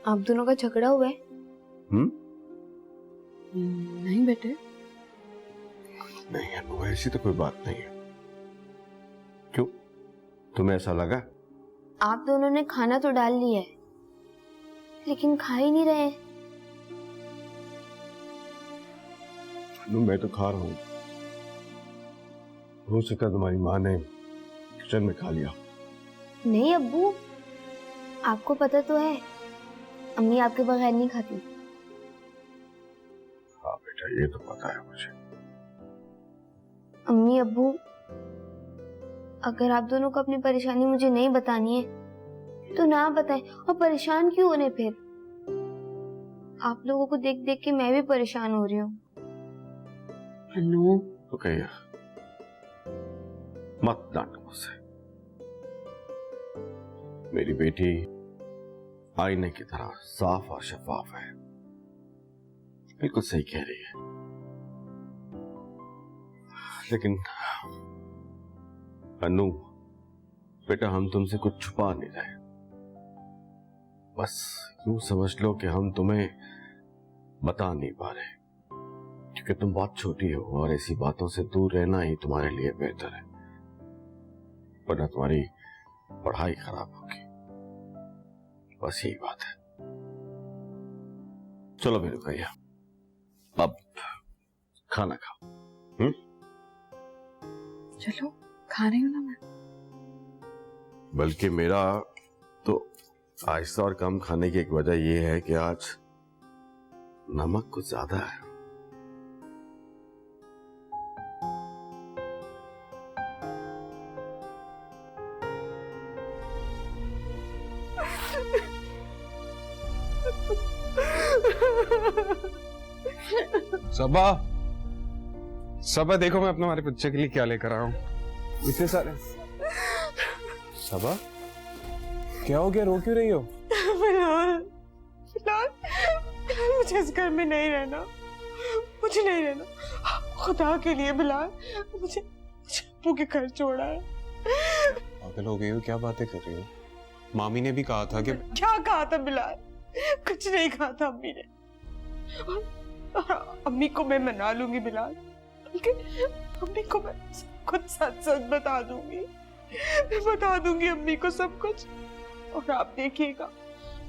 आप दोनों का झगड़ा हुआ है? नहीं बेटे, नहीं अनु, ऐसी तो कोई बात नहीं है। क्यों, तुम्हें ऐसा लगा? आप दोनों ने खाना तो डाल लिया है लेकिन खा ही नहीं रहे। अनु मैं तो खा रहा हूं। हो सका तुम्हारी माँ ने किचन में खा लिया। नहीं अब्बू, आपको पता तो है अम्मी आपके बगैर नहीं खाती। हाँ बेटा, ये तो पता है मुझे। अम्मी अब्बू, अगर आप दोनों को अपनी परेशानी मुझे नहीं बतानी है तो ना बताएं। और परेशान क्यों होने फिर? आप लोगों को देख देख के मैं भी परेशान हो रही हूँ। अनु तो कहिए, मत डांटो मुझसे। मेरी बेटी आईने की तरह साफ और शफाफ है। बिल्कुल सही कह रही है। लेकिन अनु बेटा, हम तुमसे कुछ छुपा नहीं रहे। बस यूं समझ लो कि हम तुम्हें बता नहीं पा रहे क्योंकि तुम बहुत छोटी हो और ऐसी बातों से दूर रहना ही तुम्हारे लिए बेहतर है, वरना तुम्हारी पढ़ाई खराब होगी। बस यही बात है। चलो मेरे भैया, अब खाना खाओ। चलो, खा रही हूँ ना मैं। बल्कि मेरा तो आहिस्ता और कम खाने की एक वजह यह है कि आज नमक कुछ ज्यादा है। सबा, सबा देखो मैं अपने हमारे बच्चे के लिए क्या लेकर आया हूँ। इतने सारे। सबा, क्या हो गया, रो क्यों रही हो? बिलाल, बिलाल, बिलाल, मुझे इस घर में नहीं रहना, मुझे नहीं रहना। खुदा के लिए बिलाल, मुझे अब्बू के घर छोड़ा है। पागल हो गई हो, क्या बातें कर रही हो? मामी ने भी कहा था कि क्या कहा था बिलाल? कुछ नहीं कहा था अम्मी ने। और अम्मी को मैं मना लूंगी बिलाल, बल्कि अम्मी को मैं सब कुछ सच सच बता दूंगी। मैं बता दूंगी अम्मी को सब कुछ, और आप देखिएगा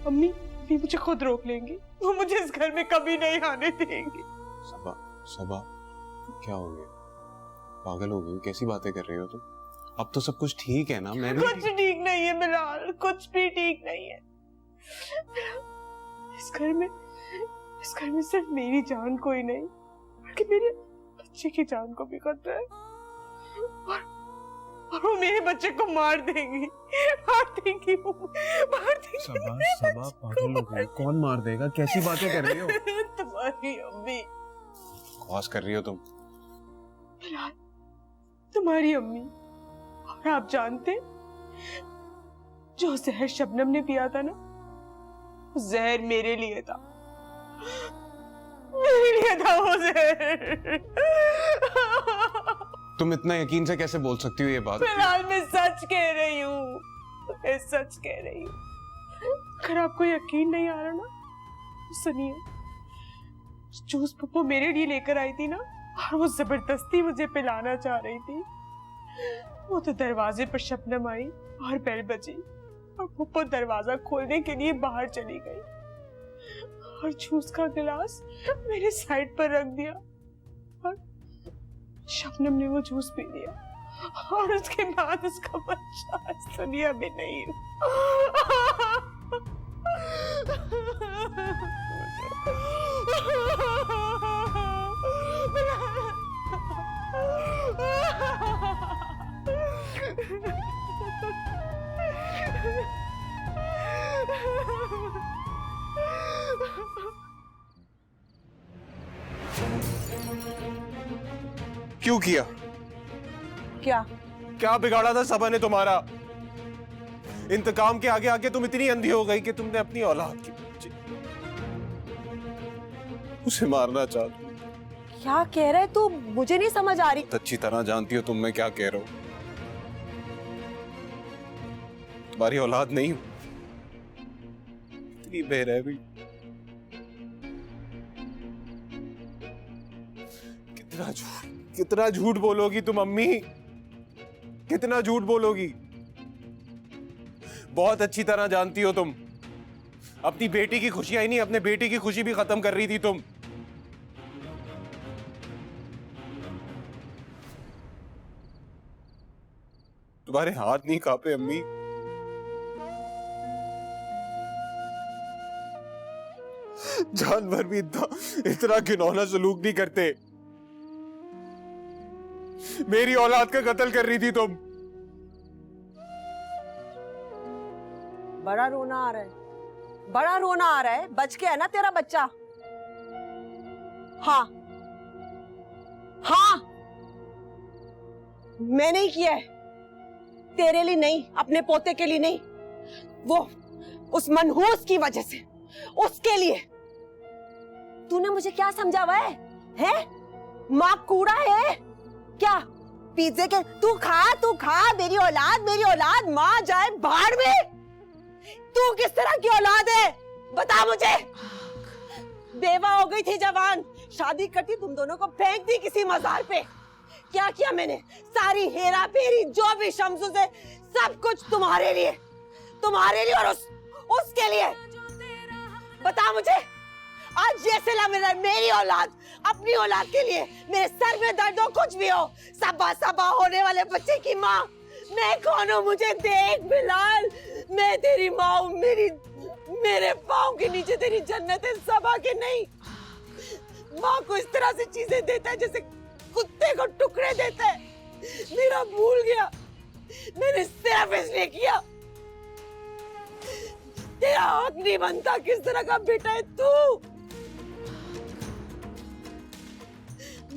अम्मी भी मुझे खुद रोक लेंगी। वो मुझे इस घर में कभी नहीं आने देंगी। सबा, सबा, क्या हो गया? पागल हो गई, कैसी बातें कर रही हो तुम? अब तो सब कुछ ठीक है ना? मैं भी कुछ ठीक नहीं है बिलाल, कुछ भी ठीक नहीं है। इस घर में सिर्फ मेरी जान को ही नहीं बल्कि मेरे बच्चे की जान को भी खतरा है। और वो मेरे बच्चे को मार देंगी, मार देंगी, मार देंगी। सबा, सबा पागल हो गई, कौन मार देगा? कैसी बातें कर रही हो? तुम्हारी अम्मी। बकवास कर रही हो तुम। बिलाल, तुम्हारी अम्मी। और आप जानते, जो जहर शबनम ने पिया था ना, जहर मेरे लिए था, मेरे लिए था वो जहर। तुम इतना यकीन से कैसे बोल सकती हो ये बात? फिलहाल मैं सच कह रही हूँ, मैं सच कह रही हूँ। अगर आपको यकीन नहीं आ रहा ना, तो सुनिए। जूस पप्पू मेरे लिए लेकर आई थी ना, और वो जबरदस्ती मुझे पिलाना चाह रही थी। वो तो दरवाजे पर शबनम आई और बेल बजी, और पप्पू दरवाजा खोलने के लिए बाहर चली गई और जूस का गिलास मेरे साइड पर रख दिया, और शबनम ने वो जूस पी लिया, और उसके बाद उसका बच्चा इस दुनिया में नहीं। क्यों किया? क्या क्या बिगाड़ा था सबा ने तुम्हारा? इंतकाम के आगे आगे तुम इतनी अंधी हो गई कि तुमने अपनी औलाद की उसे मारना चाहती। क्या कह रहे तू? मुझे नहीं समझ आ रही। अच्छी तरह जानती हो तुम मैं क्या कह रहा हूं। तुम्हारी औलाद नहीं हूं, इतनी बेरहमी, कितना झूठ बोलोगी तुम अम्मी, कितना झूठ बोलोगी? बहुत अच्छी तरह जानती हो तुम, अपनी बेटी की खुशियां ही नहीं, अपने बेटी की खुशी भी खत्म कर रही थी तुम। तुम्हारे हाथ नहीं कांपे अम्मी? जानवर भी इतना घिनौना सलूक नहीं करते। मेरी औलाद का कत्ल कर रही थी तुम। बड़ा रोना आ रहा है, बड़ा रोना आ रहा है। बच के है ना तेरा बच्चा? हाँ हाँ, मैंने ही किया है, तेरे लिए नहीं, अपने पोते के लिए नहीं, वो उस मनहूस की वजह से, उसके लिए। तूने मुझे क्या समझा हुआ है? हैं? माँ कूड़ा है क्या? पिज्जे के तू खा, मेरी औलाद माँ जाए भाड़ में। तू किस तरह की औलाद है बता मुझे? बेवा हो गई थी जवान, शादी करती तुम दोनों को फेंक दी किसी मजार पे। क्या किया मैंने? सारी हेरा फेरी जो भी शम्सू से, सब कुछ तुम्हारे लिए और उसके लिए। बता मुझे, आज ये सिला मेरा, मेरी औलाद अपनी औलाद के लिए, मेरे सर में दर्द हो कुछ भी हो, सबा होने वाले बच्चे की माँ मैं कौन हूँ? मुझे देख बिलाल, मैं तेरी माँ हूँ। मेरे पाँव के नीचे तेरी जन्नत है, सबा के नहीं। माँ को इस तरह से चीजें देता है जैसे कुत्ते को टुकड़े देता है। मेरा भूल गया, मैंने सिर्फ इसलिए किया। तेरा हक नहीं बनता। किस तरह का बेटा है तू?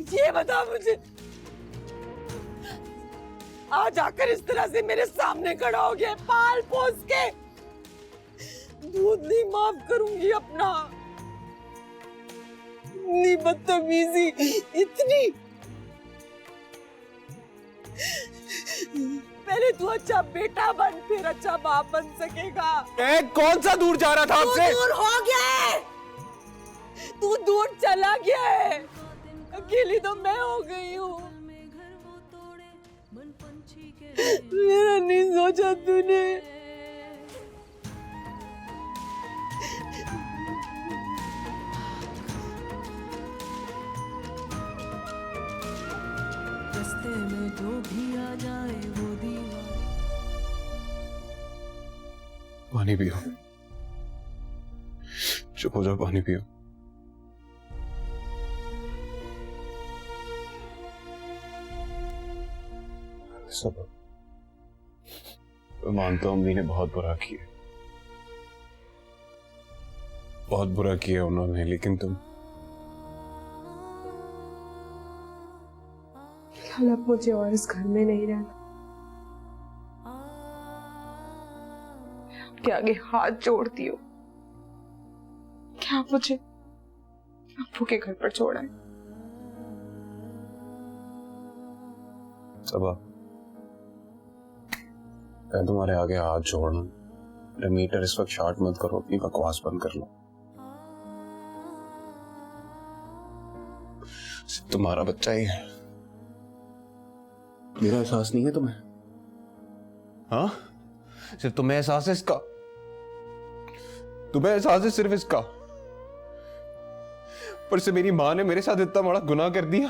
ये बता मुझे। आज आकर इस तरह से मेरे सामने खड़ा हो गया, पाल पोस के। दूध नहीं माफ करूंगी अपना। इतनी बदतमीजी, इतनी। पहले तू अच्छा बेटा बन, फिर अच्छा बाप बन सकेगा। कौन सा दूर जा रहा था आपसे? दूर हो गया है, तू दूर चला गया है। अकेली तो मैं हो गई हूँ। मेरा नहीं सोचा तूने। रास्ते में जो भी आ जाए वो दीवार। पानी पियो, चुप हो जाओ, पानी पियो। सब मैं मानता हूं अम्मी ने बहुत बुरा किया, बहुत बुरा किया उन्होंने, लेकिन तुम कल अब मुझे और इस घर में नहीं रहना। आपके आगे हाथ जोड़ती हो, क्या आप मुझे अप्पू के घर पर छोड़ा है? सबा, मैं तुम्हारे आगे हाथ जोड़ना। मेरा मीटर इस वक्त शार्ट मत करो, अपनी बकवास बंद कर लो। सिर्फ तुम्हारा बच्चा ही है, मेरा एहसास नहीं है तुम्हें? हाँ, सिर्फ तुम्हें एहसास है इसका? तुम्हें एहसास है सिर्फ इसका? पर से मेरी माँ ने मेरे साथ इतना बड़ा गुनाह कर दिया,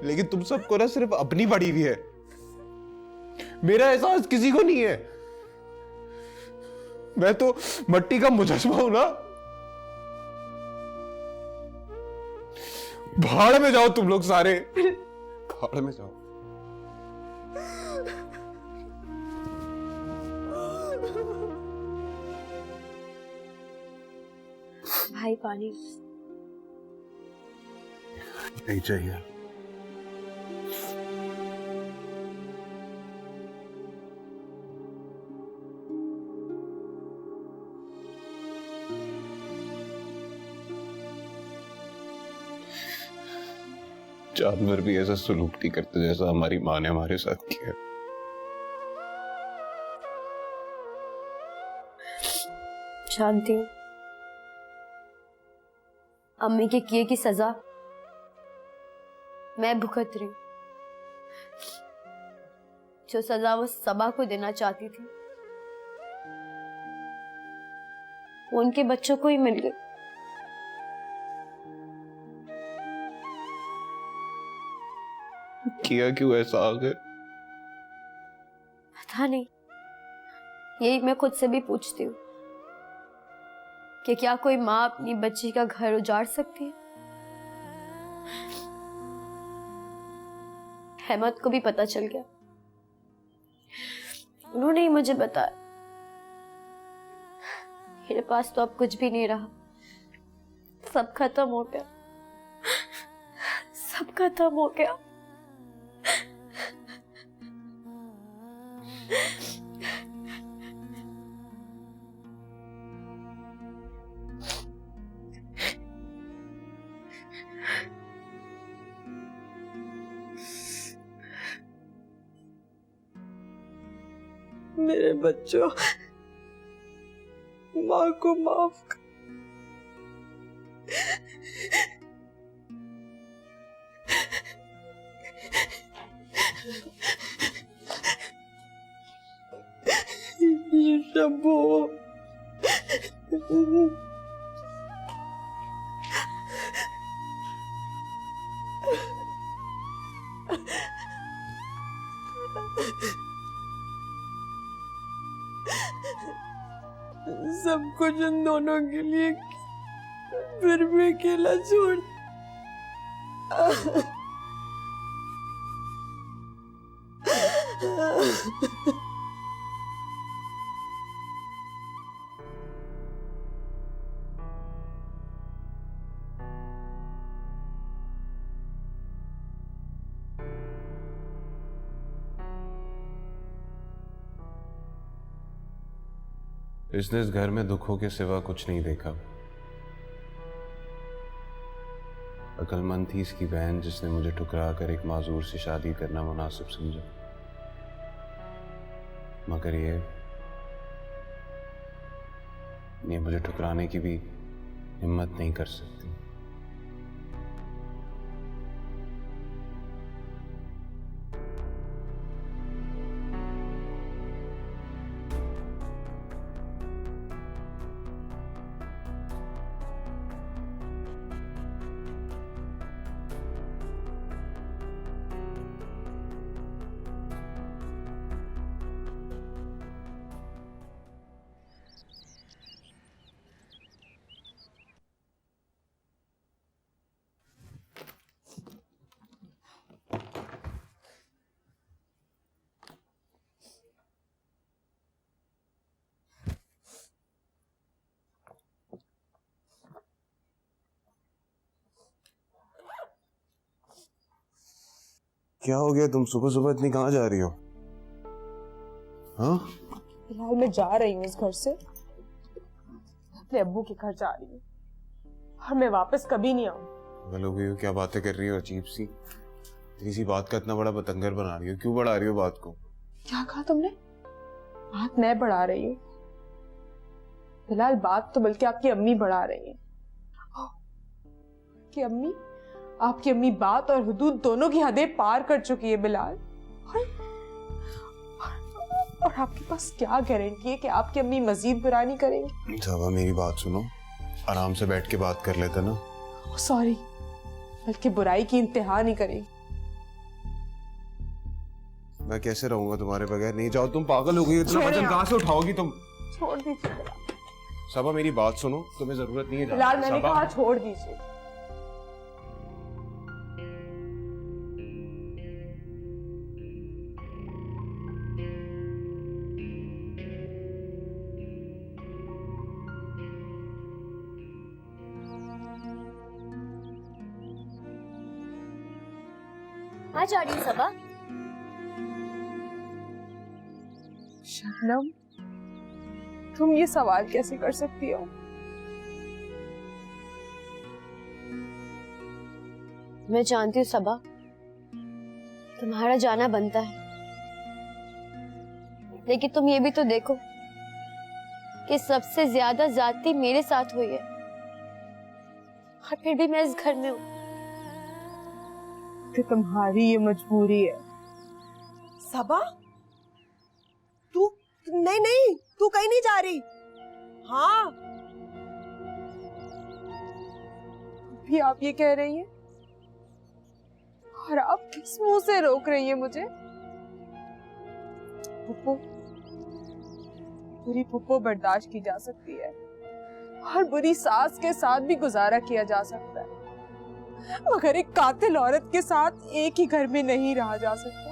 लेकिन तुम सबको ना सिर्फ अपनी पड़ी हुई है, मेरा एहसास किसी को नहीं है। मैं तो मट्टी का मुजस्मा हूं ना। भाड़ में जाओ तुम लोग सारे, भाड़ में जाओ। भाई पानी नहीं चाहिए। जानवर भी ऐसा सलूक नहीं करते जैसा हमारी माँ ने हमारे साथ किया। जानती हूँ अम्मी के किए की सजा मैं भुगत रही हूँ। जो सजा वो सबा को देना चाहती थी वो उनके बच्चों को ही मिल गई। किया क्यों ऐसा आगे? पता नहीं, यही मैं खुद से भी पूछती हूँ कि क्या कोई माँ अपनी बच्ची का घर उजाड़ सकती है? अहमद को भी पता चल गया, उन्होंने ही मुझे बताया। मेरे पास तो अब कुछ भी नहीं रहा, सब खत्म हो गया, सब खत्म हो गया। मेरे बच्चों, माँ को माफ कर। ये शंभू सब कुछ उन दोनों के लिए फिर भी अकेला छोड़। इसने इस घर में दुखों के सिवा कुछ नहीं देखा। अकलमंद थी इसकी बहन जिसने मुझे ठुकरा कर एक माजूर से शादी करना मुनासिब समझा, मगर ये मुझे ठुकराने की भी हिम्मत नहीं कर सकती। क्या हो गया? तुम सुबह सुबह इतनी कहाँ जा रही हो? हाँ? फिलहाल मैं जा रही हूँ इस घर से, अपने अब्बू के घर जा रही हूँ और मैं वापस कभी नहीं आऊँ। पागल हो गई हो? क्या बातें कर रही हो अजीब सी? इसी बात का इतना बड़ा बतंगर बना रही हो, क्यों बढ़ा रही हो बात को? क्या कहा तुमने? बात मैं बढ़ा रही हूँ? फिलहाल बात तो बल्कि आपकी अम्मी बढ़ा रही है। कि अम्मी, आपकी अम्मी बात और हुदूद दोनों की हदें पार कर चुकी है बिलाल। और आपके पास क्या गारंटी है कि आपकी अम्मी मजीद बुरा नहीं करेंगी? साबा मेरी बात सुनो, आराम से बैठ के बात कर लेते ना। सॉरी, बल्कि बुराई की इंतहा नहीं करेंगी। मैं कैसे रहूंगा तुम्हारे बगैर? नहीं जाओ, तुम पागल हो गई, इतना वजन कहाँ से उठाओगी तुम? छोड़ दीजिए साबा मेरी बात सुनो, तुम्हें जरूरत नहीं है बिलाल, मैंने कहा छोड़ दीजिए। कहाँ जा रही है सबा? शबनम, तुम ये सवाल कैसे कर सकती हो? मैं जानती हूँ सबा, तुम्हारा जाना बनता है, लेकिन तुम ये भी तो देखो कि सबसे ज्यादा ज्यादती मेरे साथ हुई है, और फिर भी मैं इस घर में हूँ। कि तुम्हारी ये मजबूरी है। सबा, तू नहीं नहीं, तू कहीं नहीं जा रही। हाँ, भी आप ये कह रही हैं और आप किस मुंह से रोक रही हैं मुझे? फुप्पो, बुरी फुप्पो बर्दाश्त की जा सकती है और बुरी सास के साथ भी गुजारा किया जा सकता है, मगर एक कातिल औरत के साथ एक ही घर में नहीं रहा जा सकता।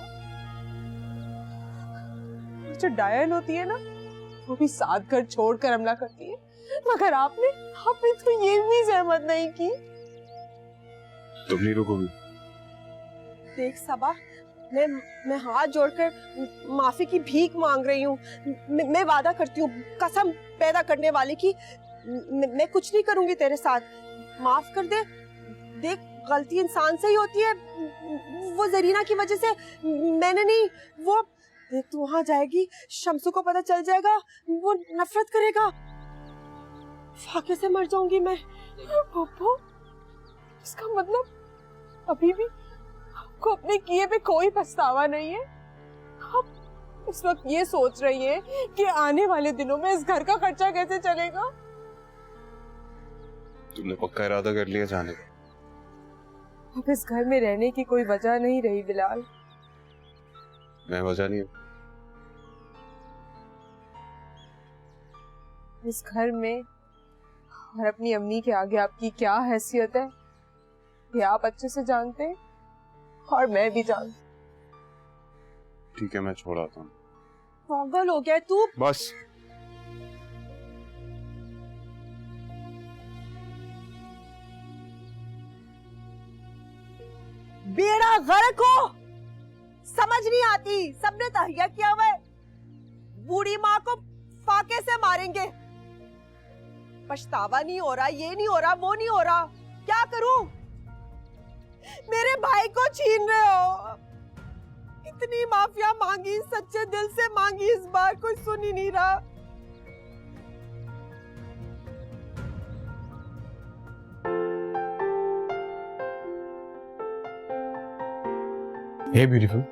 जो डायन होती है ना, वो भी 7 घर छोड़कर हमला करती है, मगर आपने तो ये भी जहमत नहीं की। तुम नहीं रुकोगी? देख सबा, मैं हाथ जोड़कर माफी की भीख मांग रही हूँ। मैं वादा करती हूँ कसम पैदा करने वाली की, मैं कुछ नहीं करूंगी तेरे साथ। माफ कर दे। देख, गलती इंसान से ही होती है। वो जरीना की वजह से मैंने नहीं, वो देख तू वहां जाएगी, शम्सू को पता चल जाएगा, वो नफरत करेगा, फाके से मर जाऊंगी मैं। पप्पू, इसका मतलब अभी भी आपको अपने किए पे कोई पछतावा नहीं है? आप इस वक्त ये सोच रही है कि आने वाले दिनों में इस घर का खर्चा कैसे चलेगा? तुमने पक्का इरादा कर लिया जाने का? अब इस घर में रहने की कोई वजह नहीं रही बिलाल। मैं वजह नहीं हूँ। इस घर में और अपनी अम्मी के आगे आपकी क्या हैसियत है, ये आप अच्छे से जानते हैं और मैं भी जानती। ठीक है, मैं छोड़ आता हूँ। पागल हो गया तू। बस। बेड़ा गर्क हो, समझ नहीं आती। सबने तहैया किया हुआ है, बूढ़ी माँ को फाके से मारेंगे। पछतावा नहीं हो रहा, ये नहीं हो रहा, वो नहीं हो रहा, क्या करूं? मेरे भाई को छीन रहे हो। इतनी माफिया मांगी, सच्चे दिल से मांगी, इस बार कोई सुन ही नहीं रहा। हे ब्यूटीफुल,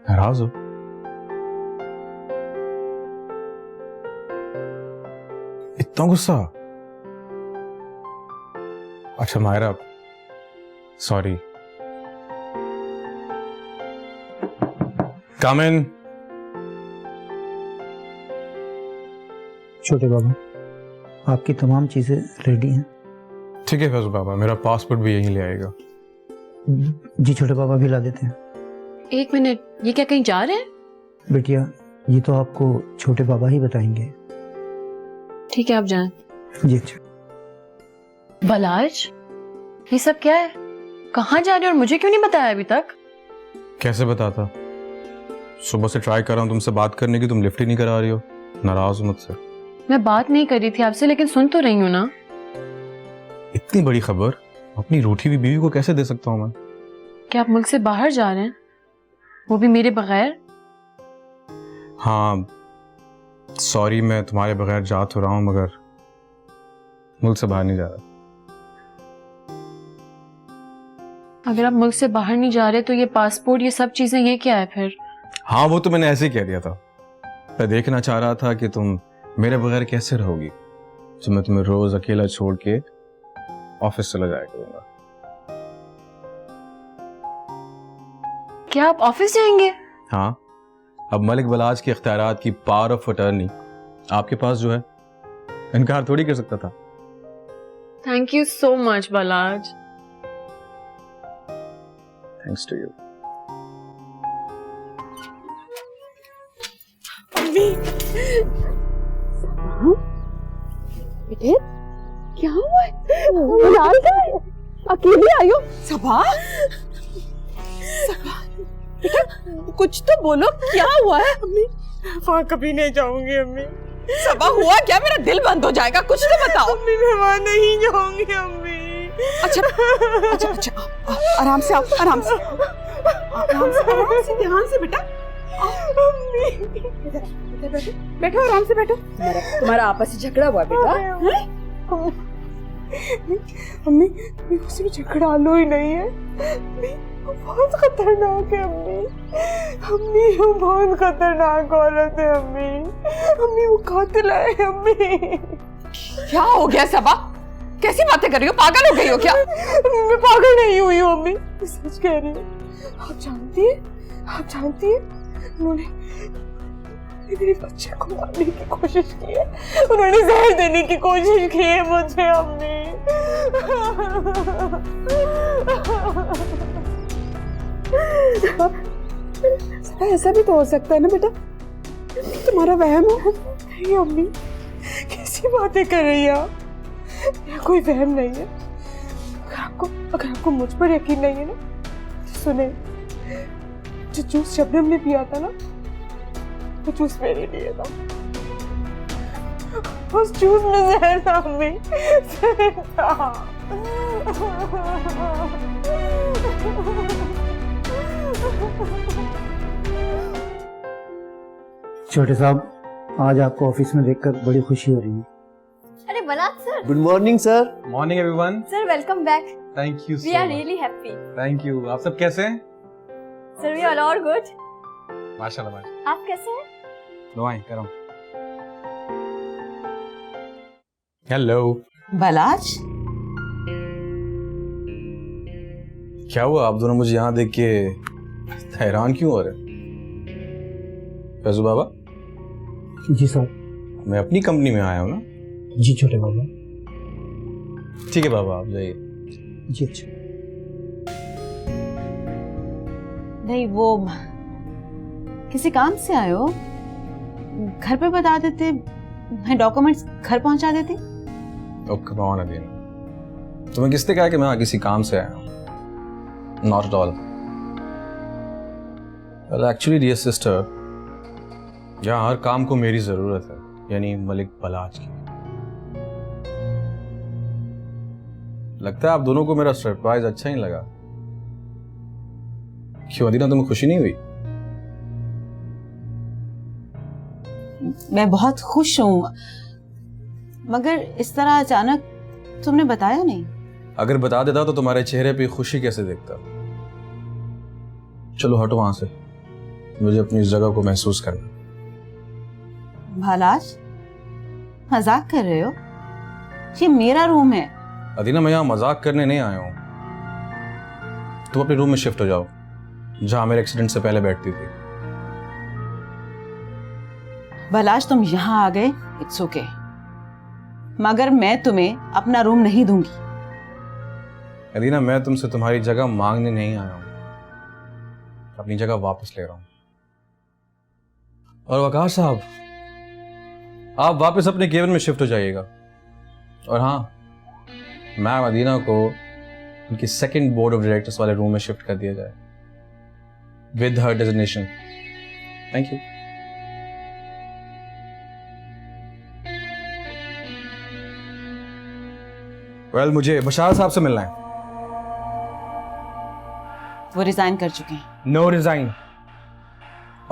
नाराज हो? इतना गुस्सा? अच्छा मायरा, सॉरी। कम इन। छोटे बाबा, आपकी तमाम चीजें रेडी हैं। ठीक है फैजल बाबा, मेरा पासपोर्ट भी यहीं ले आएगा। जी छोटे बाबा, भी ला देते हैं। एक मिनट, ये क्या कहीं जा रहे हैं? बेटिया, ये तो आपको छोटे बाबा ही बताएंगे। ठीक है, आप जाएं। जी अच्छा। बलाज, ये सब क्या है? कहाँ जा रहे हो और मुझे क्यों नहीं बताया अभी तक? कैसे बताता? सुबह से ट्राई कर रहा हूँ तुमसे बात करने की, तुम लिफ्ट ही नहीं करा रही हो। नाराज हो मुझसे? मैं बात नहीं कर रही थी आपसे, लेकिन सुन तो रही हूँ ना। इतनी बड़ी खबर अपनी रूठी हुई बीवी को कैसे दे सकता हूँ मैं? क्या आप मुल्क से बाहर जा रहे हैं, वो भी मेरे बगैर? हाँ सॉरी, मैं तुम्हारे बगैर जा तो रहा हूँ, मगर मुल्क से बाहर नहीं जा रहा। अगर आप मुल्क से बाहर नहीं जा रहे तो ये पासपोर्ट, ये सब चीजें, ये क्या है फिर? हाँ वो तो मैंने ऐसे ही कह दिया था। मैं देखना चाह रहा था कि तुम मेरे बगैर कैसे रहोगी, तो मैं तुम्हें रोज अकेला छोड़ के ऑफिस चला जाया करूंगा। क्या आप ऑफिस जाएंगे? हाँ, अब मलिक बलाज के इख्तियारात की पावर ऑफ अटर्नी आपके पास जो है, इनकार थोड़ी कर सकता था। थैंक यू सो मच बलाज। Thanks to you. बेटे, क्या हुआ है? बिलाल कहाँ है? अकेली आई हो? सबा, बेटा कुछ तो बोलो, क्या हुआ है? अम्मी, वहाँ कभी नहीं जाऊंगी अम्मी। सबा, हुआ क्या? मेरा दिल बंद हो जाएगा, कुछ तो बताओ। अम्मी, मैं वहाँ नहीं जाऊंगी अम्मी। अच्छा अच्छा अच्छा, आराम से आओ, आराम से ध्यान से बेटा। अम्मी, बैठो बैठो आराम से बैठो। तुम्हारा आपस में झगड़ा हुआ बेटा? अम्मी उसे झगड़ा लो ही नहीं है। वो बहुत खतरनाक है अम्मी वो बहुत खतरनाक औरत है अम्मी वो कातिल है अम्मी। क्या हो गया सबा? कैसी बातें कर रही हो? पागल हो गई हो क्या? मैं पागल नहीं हुई हूँ अम्मी, सच कह रही हूँ। आप जानती है उन्होंने मेरे बच्चे को मारने की कोशिश की है, उन्होंने जहर देने की कोशिश की है मुझे अम्मी। ऐसा भी तो हो सकता है ना बेटा, तुम्हारा वहम हो। नहीं अम्मी, कैसी बातें कर रही है आप? यह कोई वहम नहीं है। अगर आपको मुझ पर यकीन नहीं है ना तो सुने, जो जूस शबनम ने पिया था ना वो जूस मेरे लिए था। उस जूस में जहर था अम्मी, जहर था। छोटे साहब, आज आपको ऑफिस में देखकर बड़ी खुशी हो रही है। अरे बलात sir. Good morning sir. Morning everyone. Sir welcome back. Thank you we are really happy. Thank you. आप सब कैसे हैं? Sir we are all good. माशाल्लाह माशाल्लाह। आप कैसे हैं? दुआएं करो। हेलो। बलाज, क्या हुआ? आप दोनों मुझे यहाँ देख के हैरान क्यों हो रहे? फैजू बाबा, जी साहब। मैं अपनी कंपनी में आया हूँ ना। जी छोटे बाबा। ठीक है बाबा, आप जाइए। जी अच्छा। नहीं, वो किसी काम से आए हो? घर पे बता देते, मैं डॉक्यूमेंट्स घर पहुंचा देती। ओके कौन अगेन? तुम्हें किसने कहा कि मैं किसी काम से आया हूँ? Not at all. Well actually dear sister, यहाँ हर काम को मेरी जरूरत है, यानी मलिक बलाज की। लगता है आप दोनों को मेरा सरप्राइज अच्छा ही लगा। क्यों अदीना, तुम्हें खुशी नहीं हुई? मैं बहुत खुश हूँ, मगर इस तरह अचानक तुमने बताया नहीं। अगर बता देता तो तुम्हारे चेहरे पे खुशी कैसे देखता। चलो हटो वहां से, मुझे अपनी इस जगह को महसूस करना। भालाज, मजाक कर रहे हो? ये मेरा रूम है। अदीना, मैं यहाँ मजाक करने नहीं आया हूँ। तुम अपने रूम में शिफ्ट हो जाओ, जहां मेरे एक्सीडेंट से पहले बैठती थी। भालाज, तुम यहाँ आ गए, इट्स ओके, मगर मैं तुम्हें अपना रूम नहीं दूंगी। अदीना, मैं तुमसे तुम्हारी जगह मांगने नहीं आया हूँ, अपनी जगह वापस ले रहा हूँ। और वकार साहब, आप वापस अपने केबिन में शिफ्ट हो जाइएगा। और हाँ, मैम अदीना को उनकी सेकंड बोर्ड ऑफ डायरेक्टर्स वाले रूम में शिफ्ट कर दिया जाए with her designation. Thank you. Well, मुझे बशार साहब से मिलना है। वो रिजाइन कर चुके हैं। No resign.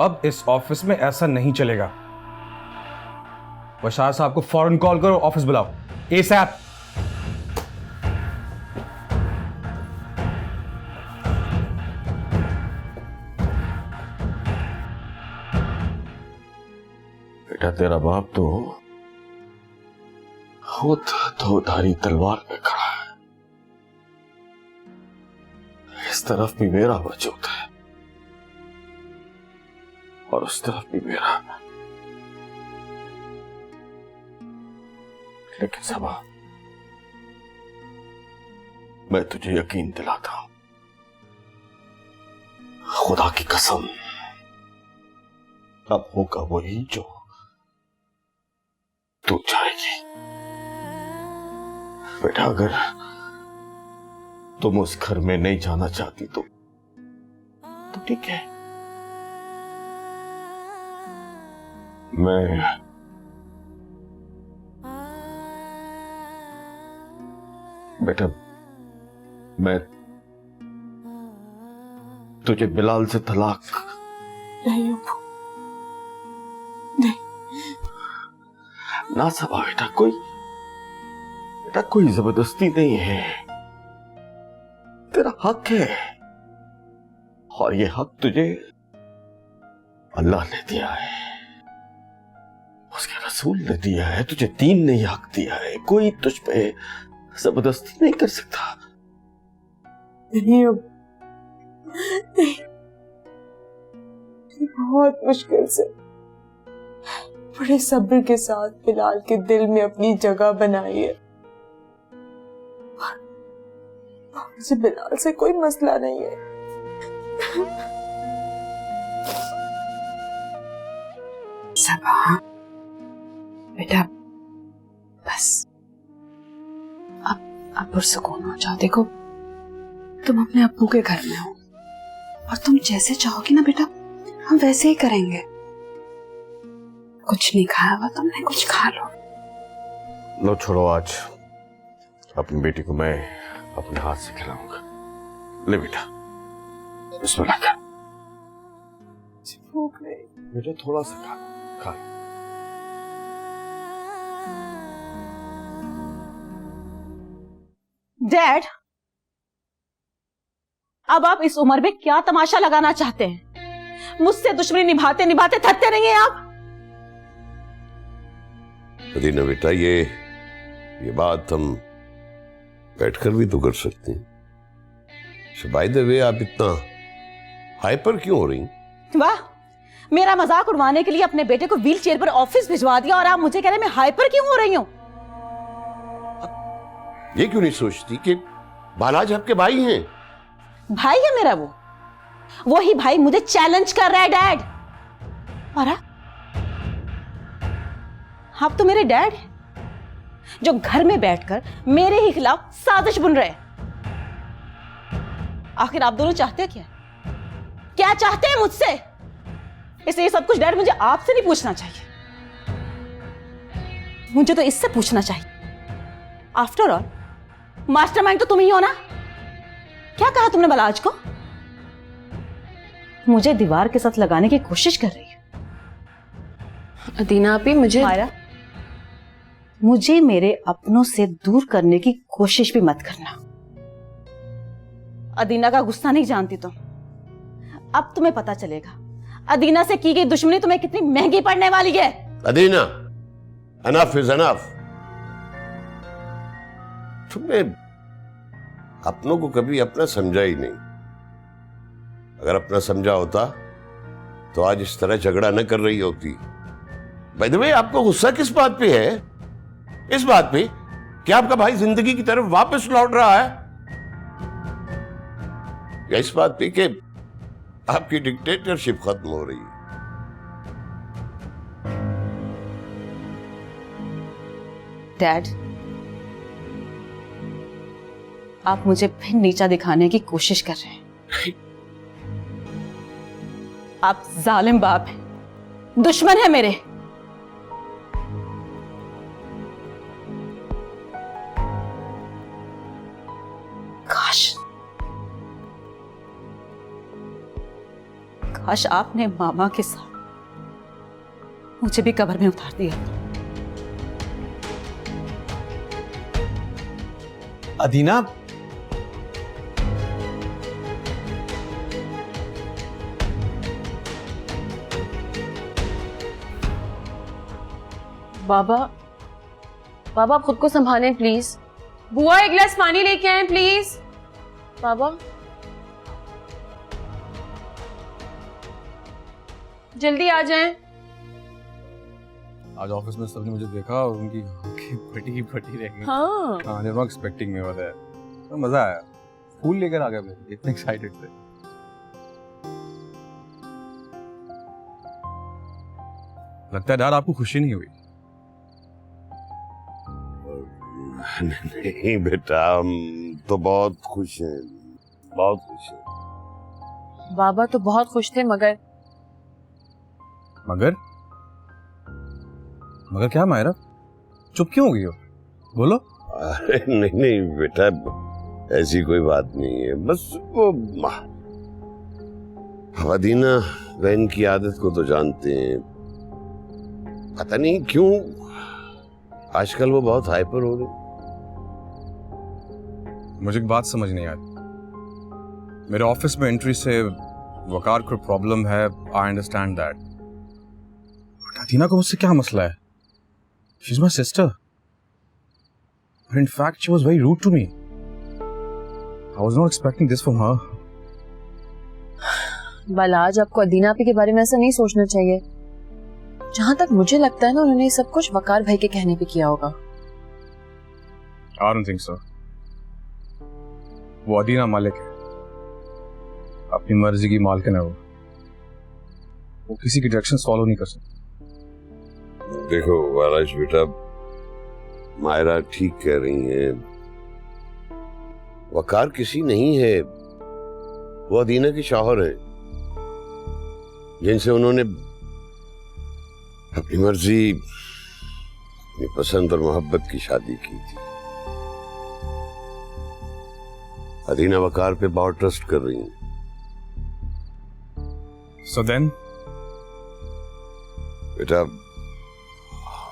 अब इस ऑफिस में ऐसा नहीं चलेगा। बशार साहब को फौरन कॉल करो, ऑफिस बुलाओ एसएप। बेटा, तेरा बाप तो खुद धोधारी तलवार पे खड़ा है। इस तरफ भी मेरा वजूद है और उस तरफ भी मेरा। लेकिन सबा, मैं तुझे यकीन दिलाता हूं, खुदा की कसम, अब होगा वही जो तू चाहेगी। बेटा, अगर तुम उस घर में नहीं जाना चाहती तो ठीक है, बेटा, मैं तुझे बिलाल से तलाक नहीं अब्बू, नहीं। ना सबा बेटा, कोई जबरदस्ती नहीं है, तेरा हक है, और ये हक तुझे अल्लाह ने दिया है, उसके रसूल ने दिया है, तुझे दीन ने हक दिया है, कोई तुझ पे जबरदस्ती नहीं कर सकता। नहीं अब नहीं, बहुत मुश्किल से बड़े सब्र के साथ बिलाल के दिल में अपनी जगह बनाई है। मुझे बिलाल से कोई मसला नहीं है। सबा बेटा बस अब पुरसुकून हो जाओ। देखो तुम अपने अब्बू के घर में हो और तुम जैसे चाहोगी ना बेटा हम वैसे ही करेंगे। कुछ नहीं खाया हुआ तुमने, कुछ खा लो। लो छोड़ो, आज अपनी बेटी को मैं अपने हाथ से खिलाऊंगा। ले बेटा, बिस्मिल्लाह कर। भूख नहीं बेटा, थोड़ा सा खा। डैड अब आप इस उम्र में क्या तमाशा लगाना चाहते हैं? मुझसे दुश्मनी निभाते निभाते थकते नहीं हैं आप? अदीना बेटा, ये बात हम बैठकर भी तो कर सकते हैं। बाय द वे, आप इतना हाइपर क्यों हो रही? वाह, मेरा मजाक उड़वाने के लिए अपने बेटे को व्हील चेयर पर ऑफिस भिजवा दिया और आप मुझे कह रहे हैं मैं हाइपर क्यों हो रही हूं? ये क्यों नहीं सोचती कि बालाज आपके भाई हैं? भाई है मेरा वही भाई मुझे चैलेंज कर रहा है डैड। और आप तो मेरे डैड हैं जो घर में बैठकर मेरे ही खिलाफ साजिश बुन रहे हैं। आखिर आप दोनों चाहते क्या चाहते हैं मुझसे? इसलिए सब कुछ डैड मुझे आपसे नहीं पूछना चाहिए, मुझे तो इससे पूछना चाहिए। आफ्टर ऑल मास्टरमाइंड तो तुम ही हो ना। क्या कहा तुमने बलाज को? मुझे दीवार के साथ लगाने की कोशिश कर रही है। अदीना आपी, मुझे मेरे अपनों से दूर करने की कोशिश भी मत करना। अदीना का गुस्सा नहीं जानती तुम। अब तुम्हें पता चलेगा अदीना से की गई दुश्मनी तुम्हें कितनी महंगी पड़ने वाली है। अदीना, अनफ इज अनफ। तुमने अपनों को कभी अपना समझा ही नहीं। अगर अपना समझा होता तो आज इस तरह झगड़ा न कर रही होती। बाय द वे, आपको गुस्सा किस बात पे है? इस बात पे कि आपका भाई जिंदगी की तरफ वापस लौट रहा है, या इस बात पे कि आपकी डिक्टेटरशिप खत्म हो रही है? डैड, आप मुझे फिर नीचा दिखाने की कोशिश कर रहे हैं। आप जालिम बाप हैं, दुश्मन है मेरे। काश आपने मामा के साथ मुझे भी कब्र में उतार दिया। अदीना, बाबा आप खुद को संभालें प्लीज। बुआ, एक गिलास पानी लेके आए प्लीज। बाबा जल्दी आ जाएं। आज ऑफिस में सबने मुझे देखा और उनकी आंखें फटी रह गई। हाँ, they were not expecting me over there। तो मजा आया, फूल लेकर आ गए मैं, इतने एक्साइटेड थे। लगता है डैड आपको खुशी नहीं हुई। नहीं बेटा, हम तो बहुत खुश हैं, बहुत खुश हैं। बाबा तो बहुत खुश थे, मगर क्या मायरा, चुप क्यों हो गई हो? बोलो। अरे नहीं बेटा, ऐसी कोई बात नहीं है। बस वो अदीना बहन की आदत को तो जानते हैं। पता नहीं क्यों आजकल वो बहुत हाइपर हो रही। मुझे एक बात समझ नहीं आई। मेरे ऑफिस में एंट्री से वकार को प्रॉब्लम है, I understand that, but Adeena को मुझसे क्या मसला है? She is my sister, in fact she was very rude to me. I was not expecting this from her. Balaj, आपको अदीना आपी के बारे में ऐसा नहीं सोचना चाहिए। जहां तक मुझे लगता है ना, उन्होंने ये सब कुछ वकार भाई के कहने पे किया होगा। I don't think so. वो अदीना मालिक है, अपनी मर्जी की मालकिन है। वो किसी की डायरेक्शंस फॉलो नहीं कर सकती। देखो वाराज बेटा, मायरा ठीक कह रही है। वकार किसी नहीं है, वो अदीना की शौहर है, जिनसे उन्होंने अपनी मर्जी, अपनी पसंद और मोहब्बत की शादी की थी। अदीना वकार पे बहुत ट्रस्ट कर रही है। So then? बेटा,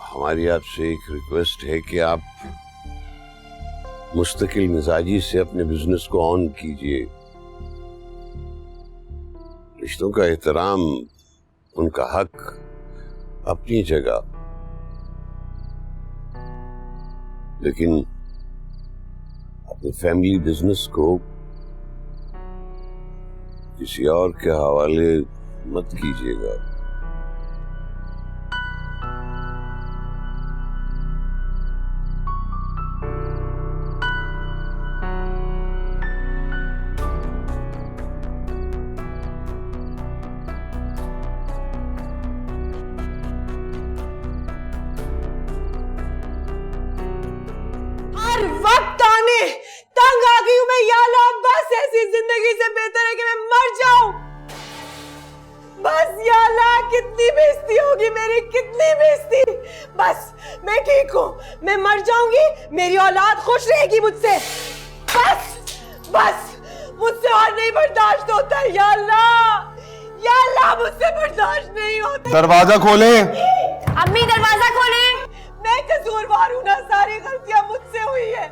हमारी आपसे एक रिक्वेस्ट है कि आप मुस्तकिल मिजाजी से अपने बिजनेस को ऑन कीजिए। रिश्तों का एहतराम, उनका हक अपनी जगह, लेकिन अपने फैमिली बिजनेस को किसी और के हवाले मत कीजिएगा। हर वक्त आने तंग आ गई हूं मैं। या अल्लाह, बस ऐसी जिंदगी से बेहतर है कि मैं मर जाऊं। बस या अल्लाह, कितनी बेइज्जती होगी मेरी, कितनी बेइज्जती। बस मैं ठीक हूं, मैं मर जाऊंगी, मेरी औलाद खुश रहेगी मुझसे। बस बस, मुझसे और नहीं बर्दाश्त होता। या अल्लाह, मुझसे बर्दाश्त नहीं होता। दरवाजा खोले। अम्मी दरवाजा खोले। मैं कसूरवार हूं ना, सारी गलतियां मुझसे हुई है।